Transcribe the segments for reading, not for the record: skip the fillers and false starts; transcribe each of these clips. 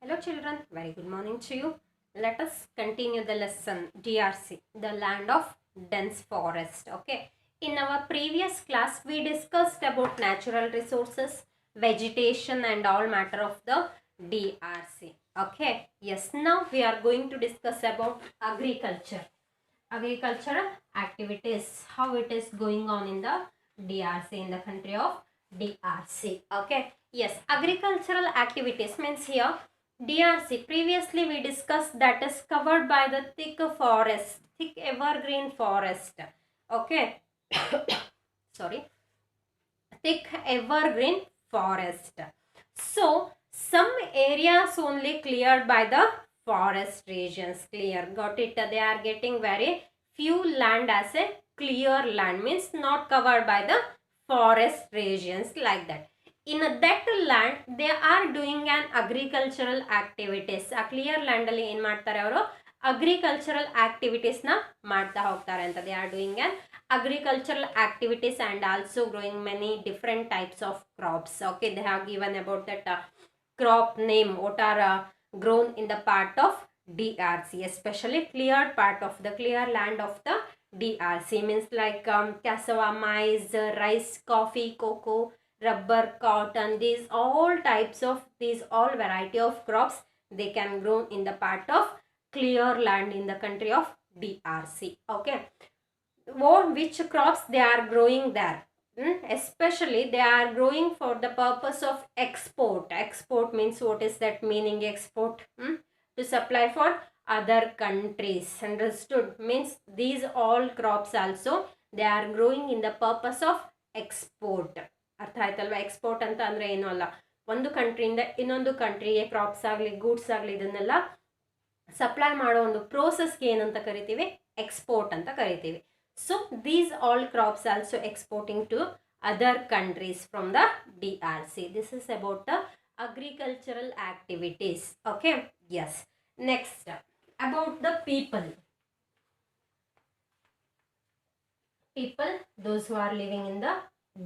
Hello children, very good morning to you. Let us continue the lesson DRC, the land of dense forest. Okay. In our previous class, we discussed about natural resources, vegetation and all matter of the DRC. Okay. Yes, now we are going to discuss about agriculture. Agricultural activities, how it is going on in the DRC, in the country of DRC. Okay. Yes, agricultural activities means here DRC, previously we discussed that is covered by the thick forest, thick evergreen forest. Okay. Sorry. Thick evergreen forest. So, some areas only cleared by the forest regions. Clear. Got it? They are getting very few land as a clear land. Means not covered by the forest regions like that. In that land they are doing an agricultural activities. A clear land ಅಲ್ಲಿ ಏನು ಮಾಡ್ತಾರೆ ಅವರು agricultural activities ನ ಮಾಡ್ತಾ ಹೋಗ್ತಾರೆ ಅಂತ. They are doing an agricultural activities and also growing many different types of crops. Okay, they have given about that crop name what are grown in the part of DRC, especially cleared part of the clear land of the DRC means like cassava, maize, rice, coffee, cocoa, rubber, cotton, these all types of these all variety of crops they can grow in the part of clear land in the country of DRC. Okay, which crops they are growing there? Especially they are growing for the purpose of export. Export means what is that meaning? Export to supply for other countries. Understood? Means these all crops also they are growing in the purpose of export. ಅರ್ಥ ಆಯ್ತಲ್ವಾ? Export ಅಂತ ಅಂದರೆ ಏನೂ ಅಲ್ಲ, ಒಂದು ಕಂಟ್ರಿಯಿಂದ ಇನ್ನೊಂದು ಕಂಟ್ರಿಗೆ crops ಆಗಲಿ goods ಆಗಲಿ ಇದನ್ನೆಲ್ಲ ಸಪ್ಲೈ ಮಾಡೋ ಒಂದು ಪ್ರೋಸೆಸ್ಗೆ ಏನಂತ ಕರಿತೀವಿ? ಎಕ್ಸ್ಪೋರ್ಟ್ ಅಂತ ಕರಿತೀವಿ. So these all crops also exporting to other countries from the DRC. This is about the agricultural activities. Okay, yes. Next, about the people. People, those who are living in the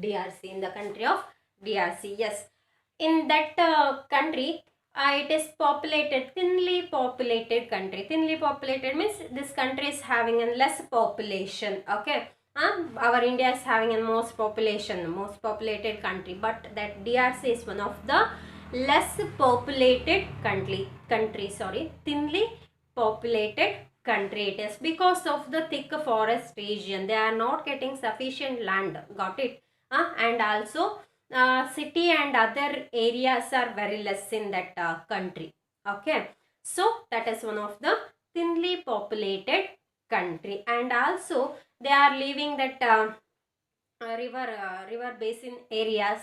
DRC, in the country of DRC. Yes, in that country it is populated, thinly populated country. Thinly populated means this country is having a less population. Okay, our India is having a most populated country, but that DRC is one of the less populated country. Sorry, thinly populated country it is because of the thick forest region. They are not getting sufficient land. Got it? And also city and other areas are very less in that country. Okay, so that is one of the thinly populated country. And also they are leaving that river basin areas.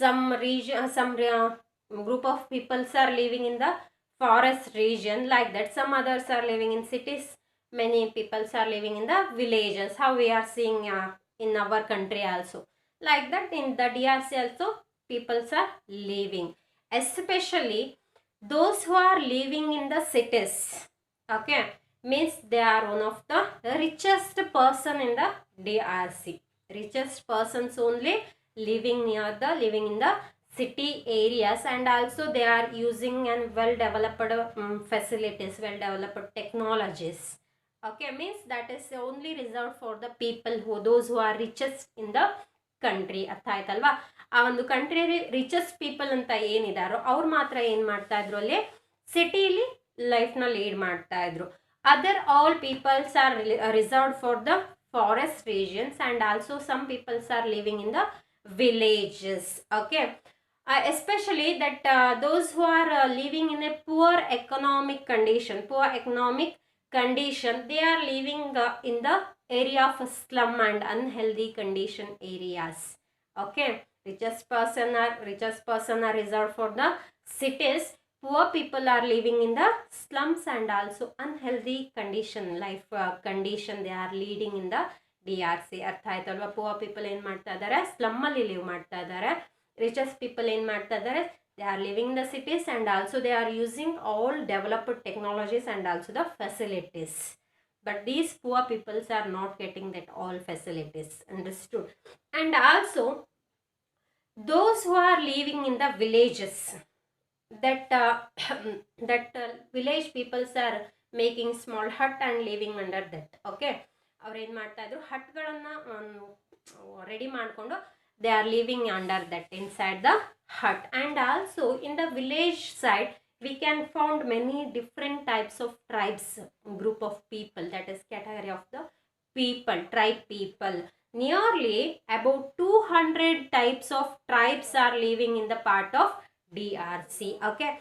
Some region, some group of peoples are living in the forest region like that. Some others are living in cities. Many peoples are living in the villages. How we are seeing in our country also. Like that in the DRC also peoples are living, especially those who are living in the cities. Okay, means they are one of the richest person in the DRC. Richest persons only living in the city areas, and also they are using and well developed facilities, well developed technologies. Okay, means that is only reserved for the people those who are richest in the country. ಅರ್ಥ ಆಯ್ತಲ್ವಾ? ಆ ಒಂದು country richest people ಅಂತ ಏನಿದಾರೋ ಅವ್ರು ಮಾತ್ರ ಏನು ಮಾಡ್ತಾ ಇದ್ರು, ಅಲ್ಲಿ ಸಿಟಿಲಿ ಲೈಫ್ನ ಲೀಡ್ ಮಾಡ್ತಾ ಇದ್ರು. Other all peoples are reserved for the forest regions and also some peoples are living in the villages. Okay, especially that those who are living in a poor economic condition, they are living in the area of slum and unhealthy condition areas. Okay, richest person are reserved for the cities. Poor people are living in the slums and also unhealthy condition, life condition they are leading in the DRC. ಅರ್ಥ ಆಯ್ತಲ್ವಾ? Poor people ಏನು ಮಾಡ್ತಾ ಇದ್ದಾರೆ, slum ಅಲ್ಲಿ live ಮಾಡ್ತಾ ಇದ್ದಾರೆ. Richest people ಏನು ಮಾಡ್ತಾ ಇದ್ದಾರೆ, they are living in the cities and also they are using all developed technologies and also the facilities. But these poor peoples are not getting that all facilities. Understood? And also those who are living in the villages, that that village peoples are making small hut and living under that. Okay, ಅವ್ರು ಏನು ಮಾಡ್ತಾ ಇದ್ರು, ಹಟ್ಗಳನ್ನು ready ಮಾಡಿಕೊಂಡು they are living under that inside the hut. And also in the village side we can found many different types of tribes, group of people, that is category of the people, tribe people. Nearly about 200 types of tribes are living in the part of DRC. Okay,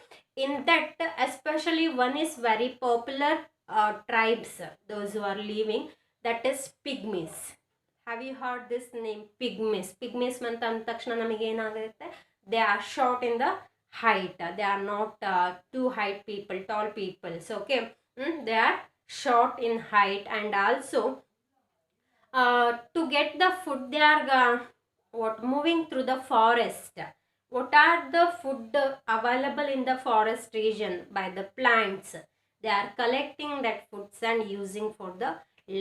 in that especially one is very popular tribes, those who are living, that is pygmies. Have you heard this name, pygmies? Pygmies ಅಂತ ಅಂದ ತಕ್ಷಣ ನಮಗೆ ಏನಾಗುತ್ತೆ, they are short in the height, they are not too height people, tall people. So okay, they are short in height. And also to get the food they are moving through the forest. What are the food available in the forest region? By the plants, they are collecting that foods and using for the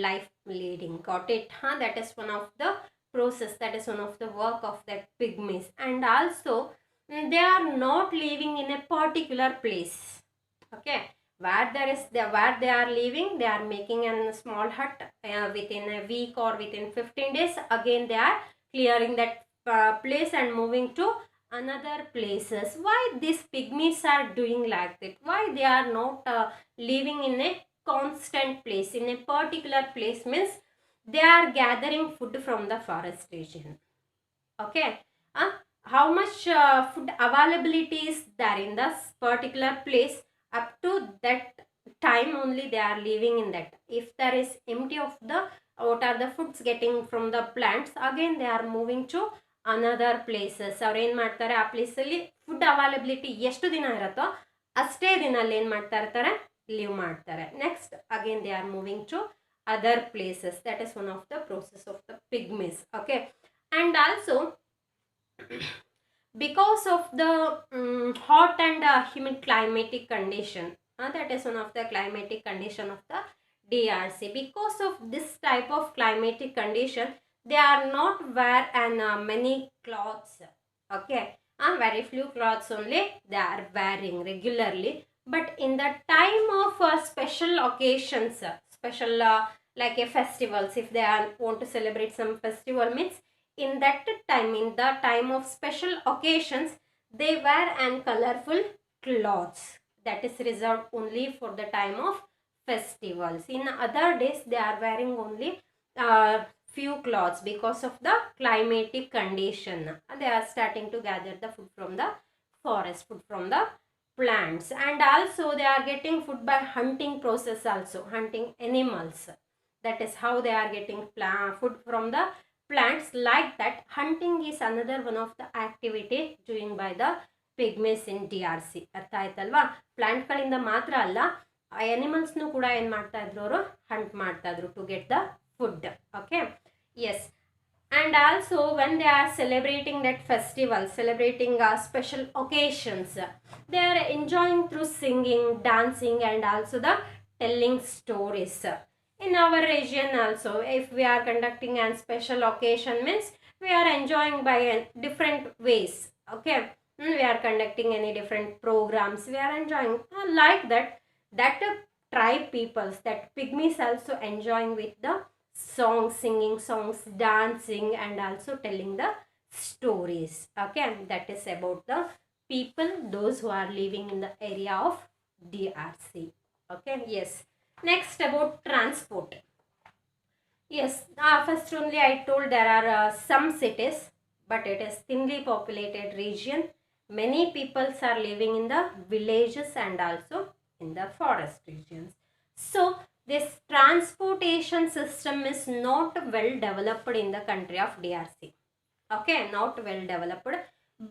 life leading. Got it, huh? That is one of the process, that is one of the work of that pygmies. And also they are not living in a particular place. Okay, where they are living, they are making a small hut within a week or within 15 days. Again they are clearing that place and moving to another places. Why these pygmies are doing like that? Why they are not living in a constant place, in a particular place? Means they are gathering food from the forest region. Okay, how much food availability is there in this particular place? Up to that time only they are living in that. If there is empty of the what are the foods getting from the plants, again they are moving to another places. ಅವ್ರು ಏನು ಮಾಡ್ತಾರೆ, ಆ ಪ್ಲೇಸಲ್ಲಿ food availability ಎಷ್ಟು ದಿನ ಇರುತ್ತೋ ಅಷ್ಟೇ ದಿನ ಅಲ್ಲಿ ಏನು ಮಾಡ್ತಾ ಇರ್ತಾರೆ, live ಮಾಡ್ತಾರೆ. Next again they are moving to other places. That is one of the process of the pygmies. Okay, and also because of the hot and humid climatic condition, that is one of the climatic condition of the DRC. Because of this type of climatic condition, they are not wear and many clothes. Okay, very few clothes only they are wearing regularly. But in the time of special occasions, special like a festivals, if they are want to celebrate some festival, means in that time, in the time of special occasions, they wear and colorful clothes that is reserved only for the time of festivals. In other days they are wearing only few clothes because of the climatic condition. They are starting to gather the food from the forest, food from the plants. And also they are getting food by hunting process, also hunting animals. That is how they are getting food from the plants. Like that, hunting is another one of the activity doing by the pygmies in DRC. ಅರ್ಥ ಆಯ್ತಲ್ವಾ? ಪ್ಲಾಂಟ್ಗಳಿಂದ ಮಾತ್ರ ಅಲ್ಲ, ಅನಿಮಲ್ಸ್ನು ಕೂಡ ಏನು ಮಾಡ್ತಾ ಇದ್ರು, ಅವರು hunt ಮಾಡ್ತಾ ಇದ್ರು to get the food. Okay, yes. And also when they are celebrating that festival, celebrating special occasions, they are enjoying through singing, dancing, and also the telling stories. In our region also, if we are conducting a special occasion, means we are enjoying by different ways. Okay, we are conducting any different programs, we are enjoying like that tribe peoples, that pygmies also enjoying with the songs, singing songs, dancing, and also telling the stories. Okay, that is about the people, those who are living in the area of DRC. Okay, yes. Next, about transport. Yes, first only I told there are some cities, but it is thinly populated region. Many peoples are living in the villages and also in the forest regions. So this transportation system is not well developed in the country of DRC. Okay, not well developed,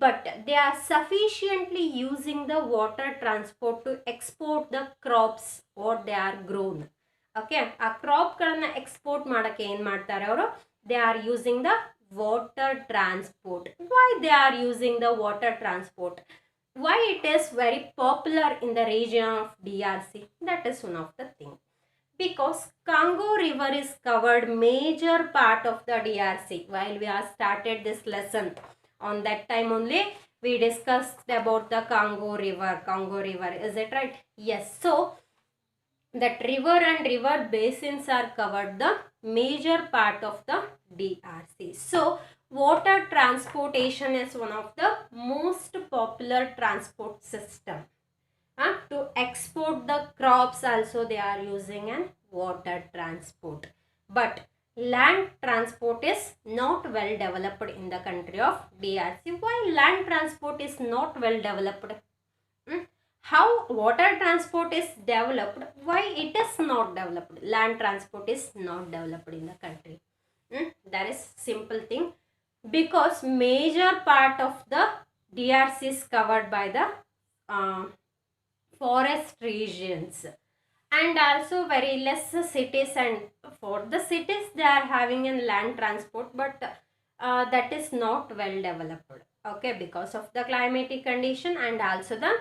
but they are sufficiently using the water transport to export the crops what they are grown. Okay, ಆ ಕ್ರಾಪ್ಗಳನ್ನು export ಮಾಡೋಕ್ಕೆ ಏನು ಮಾಡ್ತಾರೆ ಅವರು, they are using the water transport. Why they are using the water transport? Why it is very popular in the region of DRC? That is one of the thing. Because Congo River is covered major part of the DRC. While we have started this lesson, on that time only We discussed about the Congo River, is it right? Yes. So that river and river basins are covered the major part of the DRC. So water transportation is one of the most popular transport system. To export the crops also they are using an water transport. But land transport is not well developed in the country of DRC. Why land transport is not well developed? How water transport is developed? Why it is not developed? Land transport is not developed in the country. That is simple thing. Because major part of the DRC is covered by the forest regions, and also very less cities, and for the cities they are having a land transport, but that is not well developed, okay, because of the climatic condition and also the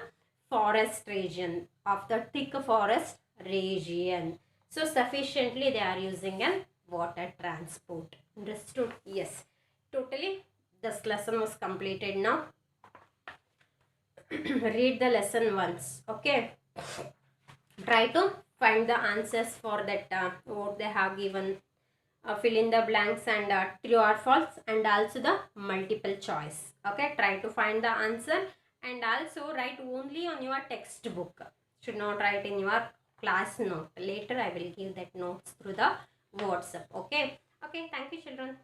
forest region of the thick forest region. So sufficiently they are using an water transport. Understood? Yes, totally. This lesson was completed now. Read the lesson once, okay. Try to find the answers for that what they have given, fill in the blanks and true or false, and also the multiple choice, okay. Try to find the answer and also write only on your textbook, should not write in your class note. Later I will give that notes through the WhatsApp, okay. Okay, thank you children.